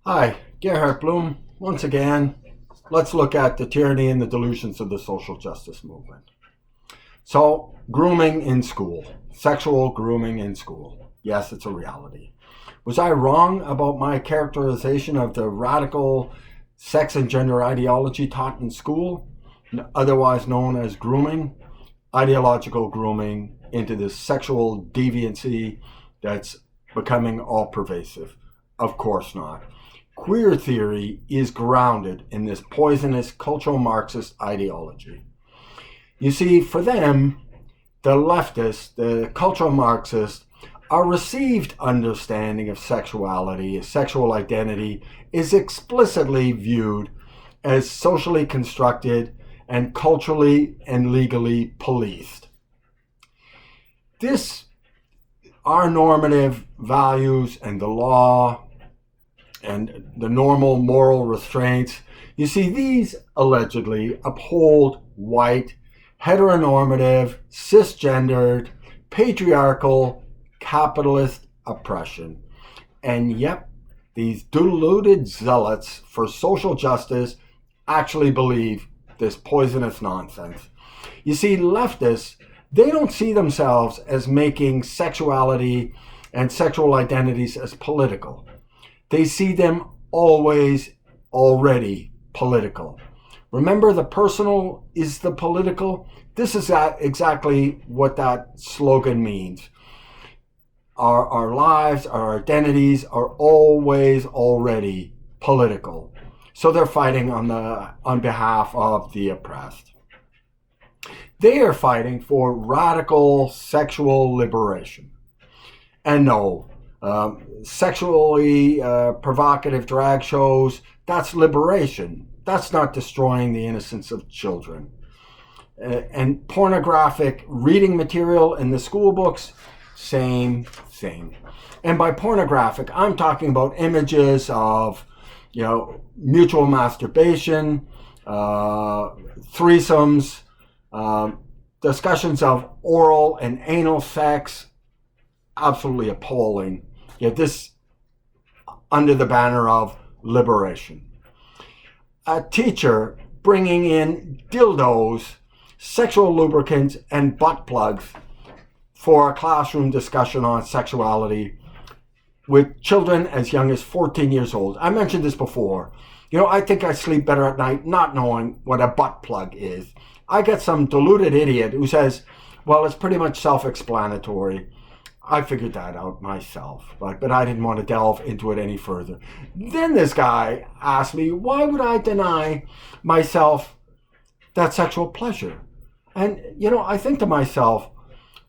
Hi, Gerhardt Bloom. Once again, let's look at the tyranny and the delusions of the social justice movement. So, grooming in school, sexual grooming in school. Yes, it's a reality. Was I wrong about my characterization of the radical sex and gender ideology taught in school, otherwise known as grooming? Ideological grooming into this sexual deviancy that's becoming all-pervasive? Of course not. Queer theory is grounded in this poisonous cultural Marxist ideology. You see, for them, the leftists, the cultural Marxists, our received understanding of sexuality, sexual identity, is explicitly viewed as socially constructed and culturally and legally policed. Our normative values and the law and the normal moral restraints, you see, these allegedly uphold white, heteronormative, cisgendered, patriarchal, capitalist oppression. And yep, these deluded zealots for social justice actually believe this poisonous nonsense. You see, leftists, they don't see themselves as making sexuality and sexual identities as political. They see them always already political. Remember, the personal is the political? This is exactly what that slogan means. Our lives, our identities are always already political. So they're fighting on behalf of the oppressed. They are fighting for radical sexual liberation. And no, sexually provocative drag shows, that's liberation. That's not destroying the innocence of children. And pornographic reading material in the school books, same thing. And by pornographic, I'm talking about images of, mutual masturbation, threesomes, discussions of oral and anal sex. Absolutely appalling. Yet this under the banner of liberation. A teacher bringing in dildos, sexual lubricants, and butt plugs for a classroom discussion on sexuality with children as young as 14 years old. I mentioned this before. I think I sleep better at night not knowing what a butt plug is. I get some deluded idiot who says, well, it's pretty much self-explanatory. I figured that out myself, but I didn't want to delve into it any further. Then this guy asked me, why would I deny myself that sexual pleasure? And, I think to myself,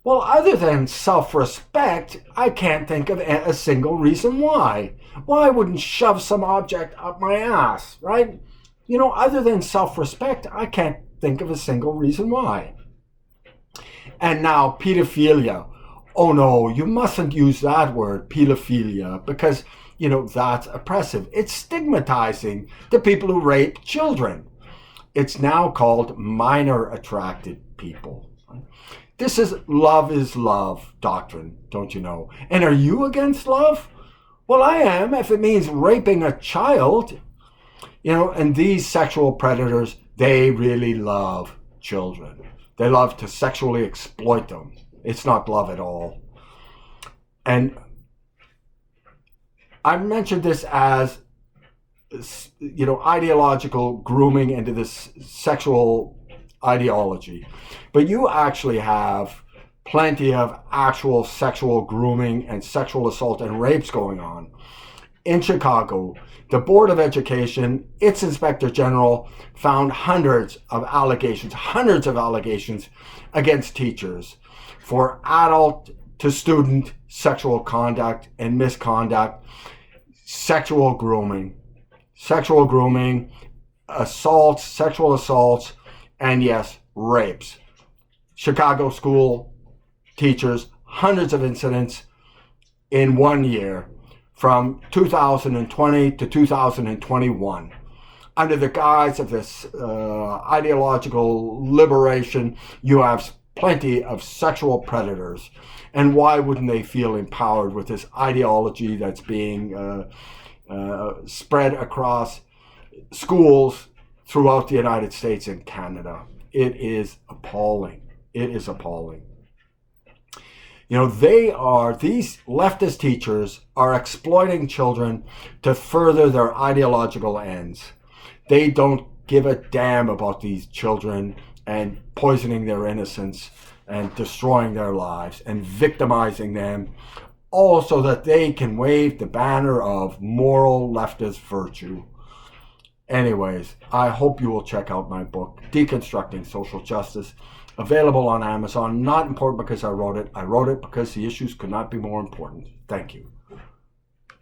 well, other than self-respect, I can't think of a single reason why. Why I wouldn't shove some object up my ass, right? Other than self-respect, I can't think of a single reason why. And now, pedophilia. Oh no, you mustn't use that word, pedophilia, because, that's oppressive. It's stigmatizing the people who rape children. It's now called minor attracted people. This is love doctrine, don't you know? And are you against love? Well, I am, if it means raping a child. And these sexual predators, they really love children. They love to sexually exploit them. It's not love at all. And I mentioned this as, ideological grooming into this sexual ideology. But you actually have plenty of actual sexual grooming and sexual assault and rapes going on. In Chicago, the Board of Education, its Inspector General, found hundreds of allegations against teachers for adult to student sexual conduct and misconduct, sexual grooming, assaults, sexual assaults, and yes, rapes. Chicago school teachers, hundreds of incidents in 1 year from 2020 to 2021. Under the guise of this ideological liberation, you have plenty of sexual predators. And why wouldn't they feel empowered with this ideology that's being spread across schools throughout the United States and Canada. It is appalling. It is appalling. These leftist teachers are exploiting children to further their ideological ends. They don't give a damn about these children and poisoning their innocence and destroying their lives and victimizing them, all so that they can wave the banner of moral leftist virtue. Anyways, I hope you will check out my book, Deconstructing Social Justice, available on Amazon. Not important because I wrote it. I wrote it because the issues could not be more important. Thank you.